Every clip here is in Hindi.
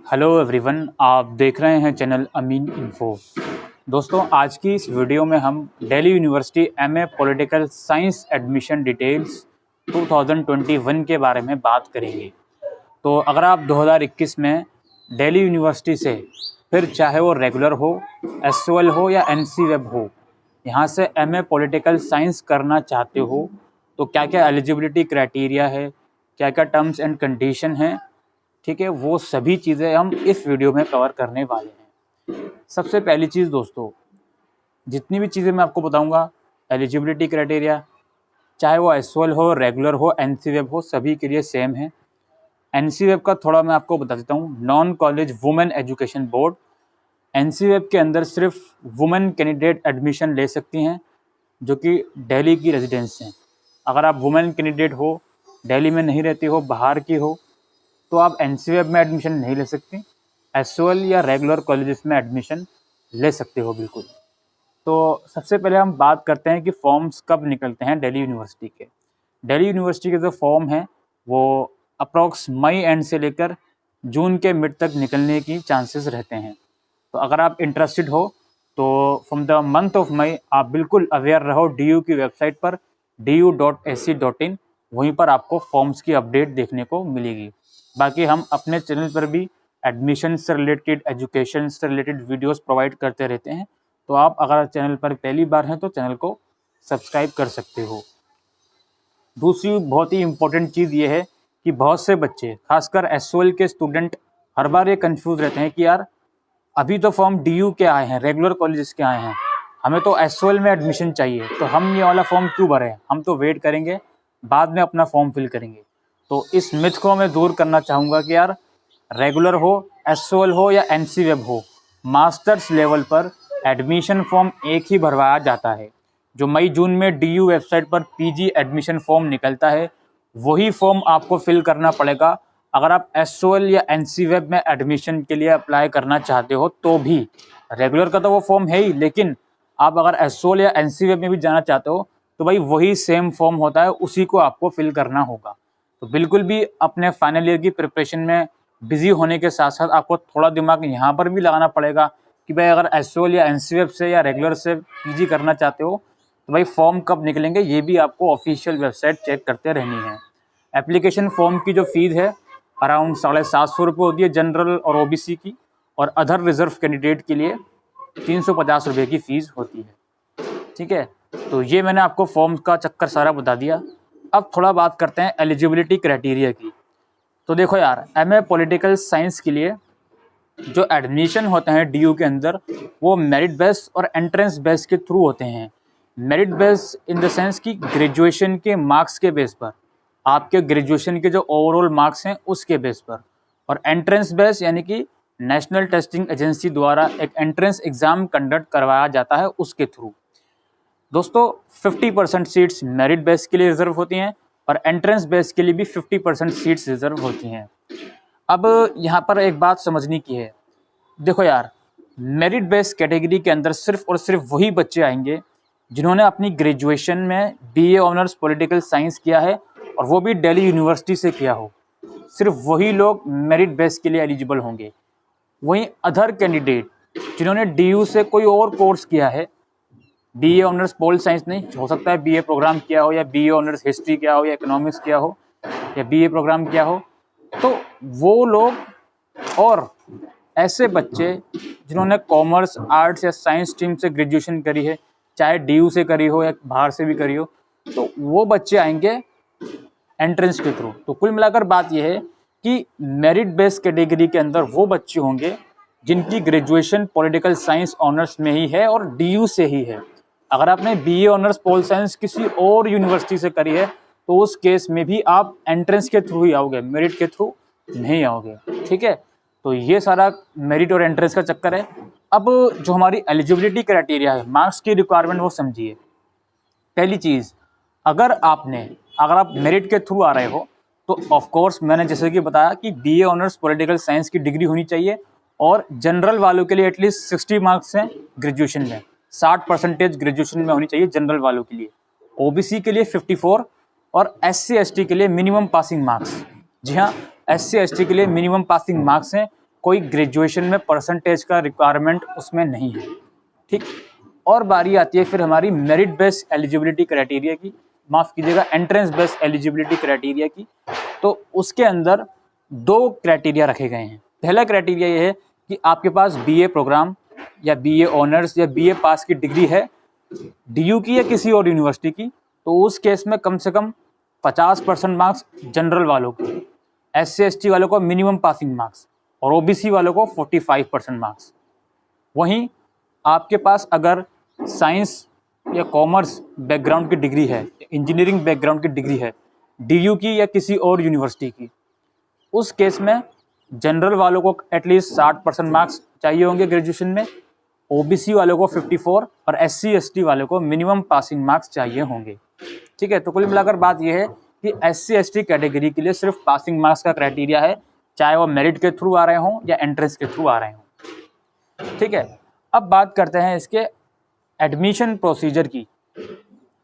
हेलो एवरीवन, आप देख रहे हैं चैनल अमीन इन्फो। दोस्तों, आज की इस वीडियो में हम Delhi university MA political science admission details 2021 के बारे में बात करेंगे। तो अगर आप 2021 में दिल्ली यूनिवर्सिटी से, फिर चाहे वो रेगुलर हो, एसओएल हो या एनसी वेब हो, यहाँ से एमए पॉलिटिकल साइंस करना चाहते हो तो क्या क्या एलिजिबिलिटी क्राइटेरिया है, क्या क्या टर्म्स एंड कंडीशन हैं, ठीक है, वो सभी चीज़ें हम इस वीडियो में कवर करने वाले हैं। सबसे पहली चीज़ दोस्तों, जितनी भी चीज़ें मैं आपको बताऊंगा, एलिजिबिलिटी क्राइटेरिया, चाहे वो एसओएल हो, रेगुलर हो, एनसी वेब हो, सभी के लिए सेम है। एनसी वेब का थोड़ा मैं आपको बता देता हूँ। Non college women education board, NC web के अंदर सिर्फ वुमेन कैंडिडेट एडमिशन ले सकती हैं जो कि दिल्ली की रेजिडेंस हैं। अगर आप वुमेन कैंडिडेट हो, दिल्ली में नहीं रहती हो, बाहर की हो, तो आप एनसी वेब में एडमिशन नहीं ले सकती। एसओएल या रेगुलर कॉलेजेस में एडमिशन ले सकते हो बिल्कुल। तो सबसे पहले हम बात करते हैं कि फॉर्म्स कब निकलते हैं दिल्ली यूनिवर्सिटी के। दिल्ली यूनिवर्सिटी के जो फॉर्म हैं वो अप्रॉक्स मई एंड से लेकर जून के मिड तक निकलने की चांसेस रहते हैं। तो अगर आप इंटरेस्टेड हो तो फ्रॉम द मंथ ऑफ मई आप बिल्कुल अवेयर रहो DU की वेबसाइट पर du.ac.in, वहीं पर आपको फॉर्म्स की अपडेट देखने को मिलेगी। बाकी हम अपने चैनल पर भी एडमिशन से रिलेटेड, एजुकेशन से रिलेटेड वीडियोस प्रोवाइड करते रहते हैं। तो आप अगर चैनल पर पहली बार हैं तो चैनल को सब्सक्राइब कर सकते हो। दूसरी बहुत ही इम्पोर्टेंट चीज़ ये है कि बहुत से बच्चे, खासकर एसओएल के स्टूडेंट, हर बार ये कंफ्यूज रहते हैं कि यार अभी तो फॉर्म DU के आए हैं, रेगुलर कॉलेजेस के आए हैं, हमें तो एसओएल में एडमिशन चाहिए, तो हम ये वाला फॉर्म क्यों भरें, हम तो वेट करेंगे, बाद में अपना फॉर्म फिल करेंगे। तो इस मिथ को मैं दूर करना चाहूँगा कि यार रेगुलर हो, एसओएल हो या एनसी वेब हो, मास्टर्स लेवल पर एडमिशन फॉर्म एक ही भरवाया जाता है। जो मई जून में DU वेबसाइट पर PG एडमिशन फॉर्म निकलता है, वही फॉर्म आपको फिल करना पड़ेगा अगर आप एसओएल या एनसी वेब में एडमिशन के लिए अप्लाई करना चाहते हो। तो भी रेगुलर का तो वो फॉर्म है ही, लेकिन आप अगर एसओएल या एनसी वेब में भी जाना चाहते हो तो भाई वही सेम फॉर्म होता है, उसी को आपको फिल करना होगा। तो बिल्कुल भी अपने फाइनल ईयर की प्रिपरेशन में बिजी होने के साथ साथ आपको थोड़ा दिमाग यहाँ पर भी लगाना पड़ेगा कि भाई अगर एसओएल या एनसी वेब से या रेगुलर से PG करना चाहते हो तो भाई फॉर्म कब निकलेंगे, ये भी आपको ऑफिशियल वेबसाइट चेक करते रहनी है। एप्लीकेशन फॉर्म की जो फीस है अराउंड 750 रुपये होती है जनरल और OBC की, और अदर रिजर्व कैंडिडेट के लिए 350 रुपये की फ़ीस होती है। ठीक है, तो ये मैंने आपको फॉर्म का चक्कर सारा बता दिया। अब थोड़ा बात करते हैं एलिजिबिलिटी क्राइटेरिया की। तो देखो यार, एमए पॉलिटिकल साइंस के लिए जो एडमिशन होते हैं DU के अंदर, वो मेरिट बेस और एंट्रेंस बेस के थ्रू होते हैं। Merit base in the sense कि ग्रेजुएशन के मार्क्स के बेस पर, आपके ग्रेजुएशन के जो ओवरऑल मार्क्स हैं उसके बेस पर, और एंट्रेंस बेस यानी कि नेशनल टेस्टिंग एजेंसी द्वारा एक एंट्रेंस एग्ज़ाम कंडक्ट करवाया जाता है, उसके थ्रू। दोस्तों 50% सीट्स मेरिट बेस के लिए रिजर्व होती हैं और एंट्रेंस बेस के लिए भी 50% सीट्स रिजर्व होती हैं। अब यहाँ पर एक बात समझने की है, देखो यार, मेरिट बेस कैटेगरी के अंदर सिर्फ और सिर्फ वही बच्चे आएंगे जिन्होंने अपनी ग्रेजुएशन में BA ऑनर्स पॉलिटिकल साइंस किया है, और वो भी दिल्ली यूनिवर्सिटी से किया हो। सिर्फ वही लोग मेरिट बेस के लिए एलिजिबल होंगे। वहीं अदर कैंडिडेट जिन्होंने DU से कोई और कोर्स किया है, BA ऑनर्स पोल साइंस नहीं, हो सकता है BA प्रोग्राम किया हो, या BA ऑनर्स हिस्ट्री किया हो, या इकोनॉमिक्स किया हो, या BA प्रोग्राम किया हो, तो वो लोग, और ऐसे बच्चे जिन्होंने कॉमर्स, आर्ट्स या साइंस स्ट्रीम से ग्रेजुएशन करी है, चाहे DU से करी हो या बाहर से भी करी हो, तो वो बच्चे आएंगे एंट्रेंस के थ्रू। तो कुल मिलाकर बात यह है कि मेरिट बेस कैटेगरी के अंदर वो बच्चे होंगे जिनकी ग्रेजुएशन पॉलिटिकल साइंस ऑनर्स में ही है और DU से ही है। अगर आपने BA ऑनर्स पोल साइंस किसी और यूनिवर्सिटी से करी है तो उस केस में भी आप एंट्रेंस के थ्रू ही आओगे, मेरिट के थ्रू नहीं आओगे। ठीक है, तो ये सारा मेरिट और एंट्रेंस का चक्कर है। अब जो हमारी एलिजिबिलिटी क्राइटेरिया है, मार्क्स की रिक्वायरमेंट, वो समझिए। पहली चीज़, अगर आप मेरिट के थ्रू आ रहे हो तो ऑफ कोर्स मैंने जैसे कि बताया कि BA ऑनर्स पॉलिटिकल साइंस की डिग्री होनी चाहिए, और जनरल वालों के लिए एटलीस्ट 60 मार्क्स हैं ग्रेजुएशन में, 60% ग्रेजुएशन में होनी चाहिए जनरल वालों के लिए। OBC के लिए 54, और SC ST के लिए मिनिमम पासिंग मार्क्स। जी हाँ, SC ST के लिए मिनिमम पासिंग मार्क्स हैं कोई ग्रेजुएशन में परसेंटेज का रिक्वायरमेंट उसमें नहीं है। ठीक, और बारी आती है फिर हमारी मेरिट बेस्ड एलिजिबिलिटी क्राइटेरिया की, माफ़ कीजिएगा एंट्रेंस बेस्ड एलिजिबिलिटी क्राइटेरिया की। तो उसके अंदर 2 क्राइटेरिया रखे गए हैं। पहला क्राइटेरिया ये है कि आपके पास बीए प्रोग्राम या बीए ऑनर्स या बीए पास की डिग्री है, डीयू की या किसी और यूनिवर्सिटी की, तो उस केस में कम से कम 50% मार्क्स जनरल वालों को, SC ST वालों को मिनिमम पासिंग मार्क्स और OBC वालों को 45% मार्क्स। वहीं आपके पास अगर साइंस या कॉमर्स बैकग्राउंड की डिग्री है, इंजीनियरिंग बैकग्राउंड की डिग्री है, डीयू की या किसी और यूनिवर्सिटी की, उस केस में जनरल वालों को एटलीस्ट 60% मार्क्स चाहिए होंगे ग्रेजुएशन में, OBC वालों को 54 और SC ST वालों को मिनिमम पासिंग मार्क्स चाहिए होंगे। ठीक है, तो कुल मिलाकर बात यह है कि SC ST कैटेगरी के लिए सिर्फ पासिंग मार्क्स का क्राइटेरिया है, चाहे वो मेरिट के थ्रू आ रहे हों या एंट्रेंस के थ्रू आ रहे हों। ठीक है, अब बात करते हैं इसके एडमिशन प्रोसीजर की।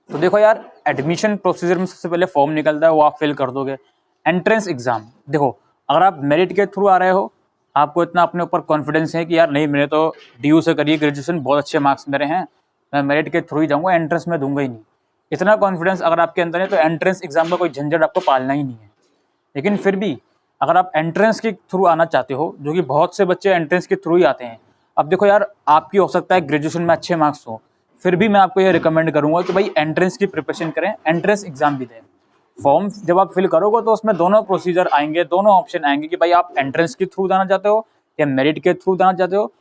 तो देखो यार, एडमिशन प्रोसीजर में सबसे पहले फॉर्म निकलता है, वो आप फिल कर दोगे। एंट्रेंस एग्जाम, देखो अगर आप मेरिट के थ्रू आ रहे हो, आपको इतना अपने ऊपर कॉन्फिडेंस है कि यार नहीं, मैंने तो DU से करी ग्रेजुएशन, बहुत अच्छे मार्क्स मेरे हैं, मैं मेरिट के थ्रू ही जाऊँगा, एंट्रेंस में दूंगा ही नहीं, इतना कॉन्फिडेंस अगर आपके अंदर है तो एंट्रेंस एग्जाम का कोई झंझट आपको पालना ही नहीं है। लेकिन फिर भी अगर आप एंट्रेंस के थ्रू आना चाहते हो, जो कि बहुत से बच्चे एंट्रेंस के थ्रू ही आते हैं, अब देखो यार, आपकी हो सकता है ग्रेजुएशन में अच्छे मार्क्स हो, फिर भी मैं आपको ये रिकमेंड करूंगा कि भाई एंट्रेंस की प्रिपरेशन करें, एंट्रेंस एग्जाम भी दें। फॉर्म जब आप फिल करोगे तो उसमें दोनों प्रोसीजर आएंगे, दोनों ऑप्शन आएंगे कि भाई आप एंट्रेंस के थ्रू जाना चाहते हो या मेरिट के थ्रू जाना चाहते हो,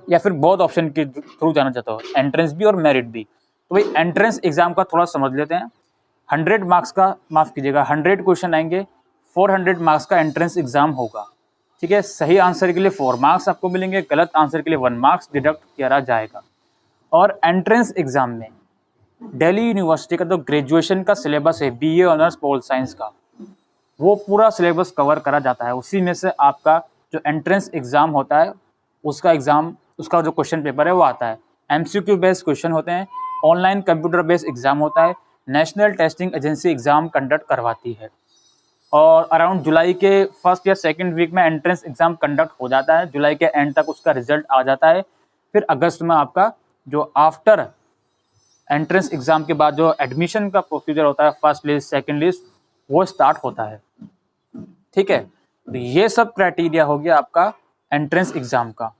या फिर बहुत ऑप्शन के थ्रू जाना चाहते हो, एंट्रेंस भी और मेरिट भी। तो भाई एंट्रेंस एग्जाम का थोड़ा समझ लेते हैं। 100 मार्क्स का, माफ़ कीजिएगा 100 क्वेश्चन आएंगे, 400 मार्क्स का एंट्रेंस एग्जाम होगा। ठीक है, सही आंसर के लिए 4 मार्क्स आपको मिलेंगे, गलत आंसर के लिए 1 मार्क्स डिडक्ट किया जाएगा। और एंट्रेंस एग्जाम में दिल्ली यूनिवर्सिटी का जो ग्रेजुएशन का सिलेबस है, BA ऑनर्स पोल साइंस का, वो पूरा सिलेबस कवर करा जाता है। उसी में से आपका जो एंट्रेंस एग्जाम होता है, उसका जो क्वेश्चन पेपर है वो आता है। MCQ बेस्ड क्वेश्चन होते हैं, ऑनलाइन कंप्यूटर बेस्ड एग्जाम होता है, national testing agency exam conduct करवाती है। और अराउंड जुलाई के फर्स्ट या सेकंड वीक में एंट्रेंस एग्जाम कंडक्ट हो जाता है, जुलाई के एंड तक उसका रिजल्ट आ जाता है। फिर अगस्त में आपका जो आफ्टर एंट्रेंस एग्जाम के बाद जो एडमिशन का प्रोसीजर होता है, फर्स्ट लिस्ट सेकंड लिस्ट, वो स्टार्ट होता है। ठीक है, तो ये सब क्राइटेरिया हो गया आपका एंट्रेंस एग्जाम का।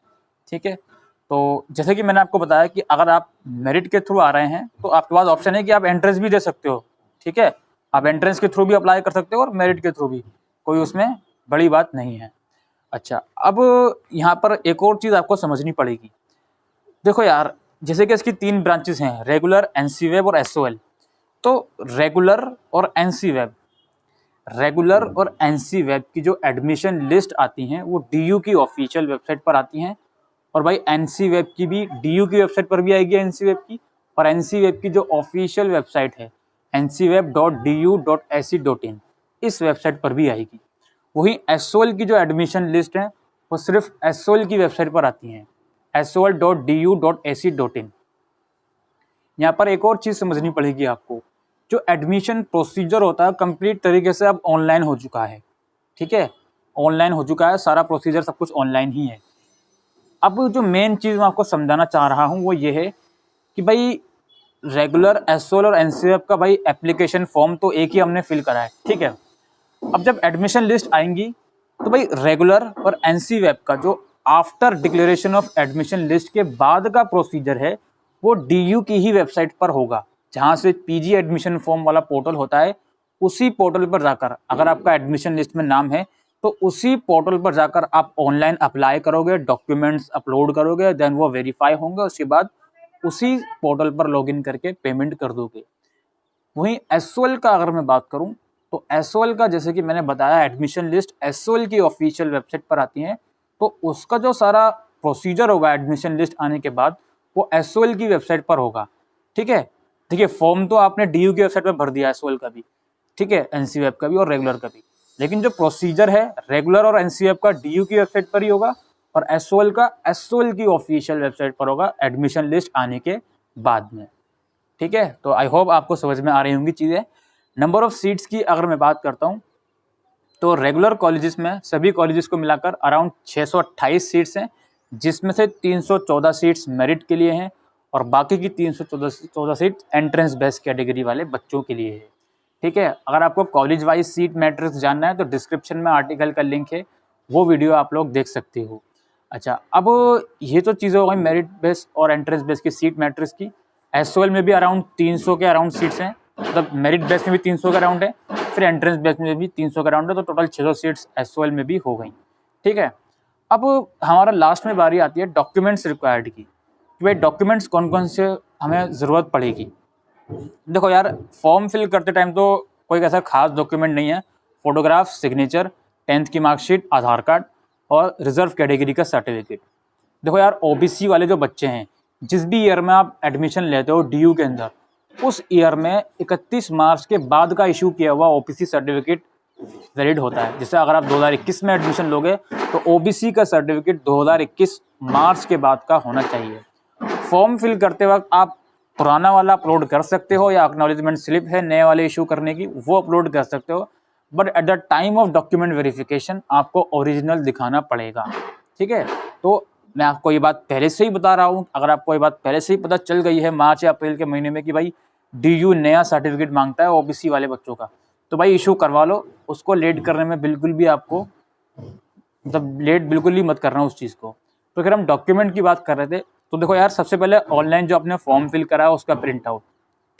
ठीक है, तो जैसे कि मैंने आपको बताया कि अगर आप मेरिट के थ्रू आ रहे हैं तो आपके पास ऑप्शन है कि आप एंट्रेंस भी दे सकते हो। ठीक है, आप एंट्रेंस के थ्रू भी अप्लाई कर सकते हो और मेरिट के थ्रू भी, कोई उसमें बड़ी बात नहीं है। अच्छा, अब यहाँ पर एक और चीज़ आपको समझनी पड़ेगी। देखो यार, जैसे कि इसकी 3 ब्रांचेस हैं, रेगुलर, NC वेब और SOL। तो रेगुलर और NC वेब की जो एडमिशन लिस्ट आती हैं वो DU की ऑफिशियल वेबसाइट पर आती हैं, और भाई NC वेब की भी DU की वेबसाइट पर भी आएगी NC वेब की, और NC वेब की जो ऑफिशियल वेबसाइट है ncweb.du.ac.in, इस वेबसाइट पर भी आएगी। वहीं SOL की जो एडमिशन लिस्ट है वो सिर्फ SOL की वेबसाइट पर आती हैं, sol.du.ac.in। यहाँ पर एक और चीज़ समझनी पड़ेगी आपको, जो एडमिशन प्रोसीजर होता है कंप्लीट तरीके से अब ऑनलाइन हो चुका है। ठीक है, ऑनलाइन हो चुका है, सारा प्रोसीजर सब कुछ ऑनलाइन ही है। अब जो मेन चीज़ मैं आपको समझाना चाह रहा हूँ वो ये है कि भाई रेगुलर, SOL और NC वेब का भाई एप्लीकेशन फॉर्म तो एक ही हमने फिल करा है। ठीक है, अब जब एडमिशन लिस्ट आएंगी तो भाई रेगुलर और NC वेब का जो after declaration of admission list के बाद का प्रोसीजर है वो DU की ही वेबसाइट पर होगा, जहाँ से PG एडमिशन फॉर्म वाला पोर्टल होता है, उसी पोर्टल पर जाकर अगर आपका एडमिशन लिस्ट में नाम है तो उसी पोर्टल पर जाकर आप ऑनलाइन अप्लाई करोगे, डॉक्यूमेंट्स अपलोड करोगे, देन वो वेरीफाई होंगे, उसके बाद उसी पोर्टल पर लॉगिन करके पेमेंट कर दोगे। वहीं SOL का अगर मैं बात करूं तो SOL का, जैसे कि मैंने बताया, एडमिशन लिस्ट SOL की ऑफिशियल वेबसाइट पर आती है, तो उसका जो सारा प्रोसीजर होगा एडमिशन लिस्ट आने के बाद वो SOL की वेबसाइट पर होगा। ठीक है, देखिए फॉर्म तो आपने DU की वेबसाइट पर भर दिया SOL का भी, ठीक है, NC वेब का भी और रेगुलर का भी, लेकिन जो प्रोसीजर है रेगुलर और NC वेब का DU की वेबसाइट पर ही होगा और SOL का SOL की ऑफिशियल वेबसाइट पर होगा एडमिशन लिस्ट आने के बाद में। ठीक है, तो आई होप आपको समझ में आ रही होंगी चीज़ें। नंबर ऑफ सीट्स की अगर मैं बात करता हूँ तो रेगुलर कॉलेजेस में सभी कॉलेजेस को मिलाकर अराउंड 628 सीट्स हैं, जिसमें से 314 सीट्स मेरिट के लिए हैं और बाकी की 314 सीट एंट्रेंस बेस्ड कैटेगरी वाले बच्चों के लिए है। ठीक है, अगर आपको कॉलेज वाइज सीट मैट्रिक्स जानना है तो डिस्क्रिप्शन में आर्टिकल का लिंक है, वो वीडियो आप लोग देख सकते हो। अच्छा, अब ये तो चीज़ें हो गई मेरिट बेस्ड और एंट्रेंस बेस्ड की सीट मैट्रिक्स की। एसओएल में भी अराउंड 300 के अराउंड सीट्स हैं, मतलब मेरिट बेस्ड में भी 300 के अराउंड है, फिर एंट्रेंस बेस्ड में भी 300 के अराउंड है, तो टोटल 600 सीट्स एसओएल में भी हो गई। ठीक है, अब हमारा लास्ट में बारी आती है डॉक्यूमेंट्स रिक्वायर्ड की, कि भाई डॉक्यूमेंट्स कौन कौन से हमें ज़रूरत पड़ेगी। देखो यार, फॉर्म फिल करते टाइम तो कोई ऐसा खास डॉक्यूमेंट नहीं है, फोटोग्राफ, सिग्नेचर, 10th की मार्कशीट, आधार कार्ड और रिजर्व कैटेगरी का सर्टिफिकेट। देखो यार, ओबीसी वाले जो बच्चे हैं, जिस भी ईयर में आप एडमिशन लेते हो डीयू के अंदर, उस ईयर में 31 मार्च के बाद का इशू किया हुआ ओबीसी सर्टिफिकेट वैलिड होता है। जैसे अगर आप 2021 में एडमिशन लोगे तो ओबीसी का सर्टिफिकेट 2021 मार्च के बाद का होना चाहिए। फॉर्म फिल करते वक्त आप पुराना वाला अपलोड कर सकते हो या एक्नॉलेजमेंट स्लिप है नए वाले इशू करने की, वो अपलोड कर सकते हो, but at the time of document verification आपको ओरिजिनल दिखाना पड़ेगा। ठीक है, तो मैं आपको ये बात पहले से ही बता रहा हूँ, अगर आपको ये बात पहले से ही पता चल गई है मार्च या अप्रैल के महीने में कि भाई डीयू नया सर्टिफिकेट मांगता है ओबीसी वाले बच्चों का, तो भाई इशू करवा लो। उसको लेट करने में बिल्कुल भी आपको, मतलब लेट बिल्कुल ही मत करना उस चीज़ को। तो अगर हम डॉक्यूमेंट की बात कर रहे थे, तो देखो यार, सबसे पहले ऑनलाइन जो आपने फॉर्म फिल करा है उसका प्रिंट आउट।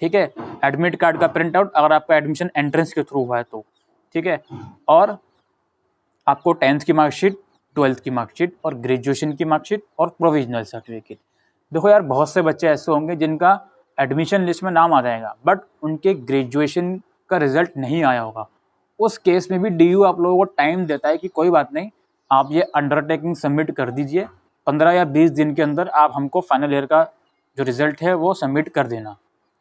ठीक है, एडमिट कार्ड का प्रिंट आउट अगर आपका एडमिशन एंट्रेंस के थ्रू हुआ है तो। ठीक है, और आपको 10th की मार्कशीट, 12th की मार्कशीट और ग्रेजुएशन की मार्कशीट और प्रोविजनल सर्टिफिकेट। देखो यार, बहुत से बच्चे ऐसे होंगे जिनका एडमिशन लिस्ट में नाम आ जाएगा बट उनके ग्रेजुएशन का रिजल्ट नहीं आया होगा। उस केस में भी डीयू आप लोगों को टाइम देता है कि कोई बात नहीं, आप ये अंडरटेकिंग सबमिट कर दीजिए, 15 या 20 दिन के अंदर आप हमको फाइनल ईयर का जो रिजल्ट है वो सबमिट कर देना।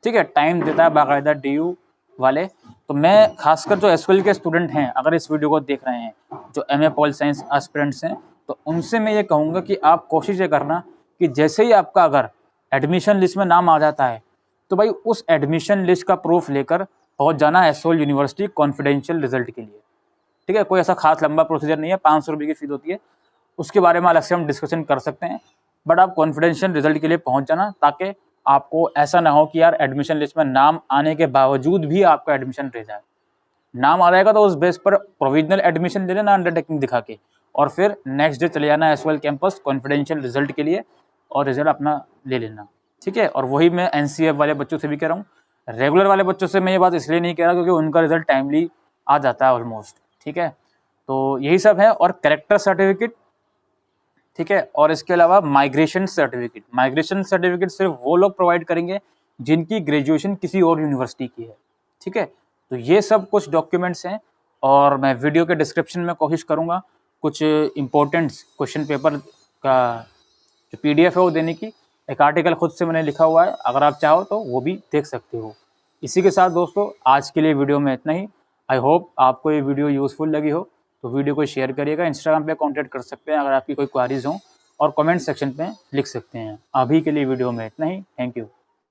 ठीक है, टाइम देता है बाकायदा डीयू वाले। तो मैं खासकर जो एसएल के स्टूडेंट हैं, अगर इस वीडियो को देख रहे हैं, जो एमए पॉल साइंस एस्पिरेंट्स हैं, तो उनसे मैं ये कहूँगा कि आप कोशिश ये करना कि जैसे ही आपका अगर एडमिशन लिस्ट में नाम आ जाता है तो भाई उस एडमिशन लिस्ट का प्रूफ लेकर पहुँच जाना एसओएल यूनिवर्सिटी कॉन्फिडेंशियल रिजल्ट के लिए। ठीक है, कोई ऐसा खास लंबा प्रोसीजर नहीं है, 500 रुपये की फीस होती है, उसके बारे में अलग से हम डिस्कशन कर सकते हैं, बट आप कॉन्फिडेंशियल रिजल्ट के लिए पहुँच जाना, ताकि आपको ऐसा ना हो कि यार एडमिशन लिस्ट में नाम आने के बावजूद भी आपका एडमिशन रह जाए। नाम आ जाएगा तो उस बेस पर प्रोविजनल एडमिशन ले लेना अंडरटेकिंग दिखा के, और फिर नेक्स्ट डे चले जाना एसओएल कैंपस कॉन्फिडेंशियल रिजल्ट के लिए और रिजल्ट अपना ले लेना। ठीक है, और वही मैं एनसीएफ वाले बच्चों से भी कह रहा हूँ। रेगुलर वाले बच्चों से मैं ये बात इसलिए नहीं कह रहा क्योंकि उनका रिजल्ट टाइमली आ जाता है ऑलमोस्ट। ठीक है, तो यही सब है। और कैरेक्टर सर्टिफिकेट, ठीक है, और इसके अलावा माइग्रेशन सर्टिफिकेट सिर्फ वो लोग प्रोवाइड करेंगे जिनकी ग्रेजुएशन किसी और यूनिवर्सिटी की है। ठीक है, तो ये सब कुछ डॉक्यूमेंट्स हैं, और मैं वीडियो के डिस्क्रिप्शन में कोशिश करूँगा कुछ इंपॉर्टेंट क्वेश्चन पेपर का जो PDF है वो देने की। एक आर्टिकल खुद से मैंने लिखा हुआ है, अगर आप चाहो तो वो भी देख सकते हो। इसी के साथ दोस्तों, आज के लिए वीडियो में इतना ही। आई होप आपको ये वीडियो यूज़फुल लगी हो, तो वीडियो को शेयर करिएगा। इंस्टाग्राम पे कांटेक्ट कर सकते हैं अगर आपकी कोई क्वारीज हो, और कमेंट सेक्शन पे लिख सकते हैं। अभी के लिए वीडियो में इतना ही। Thank you.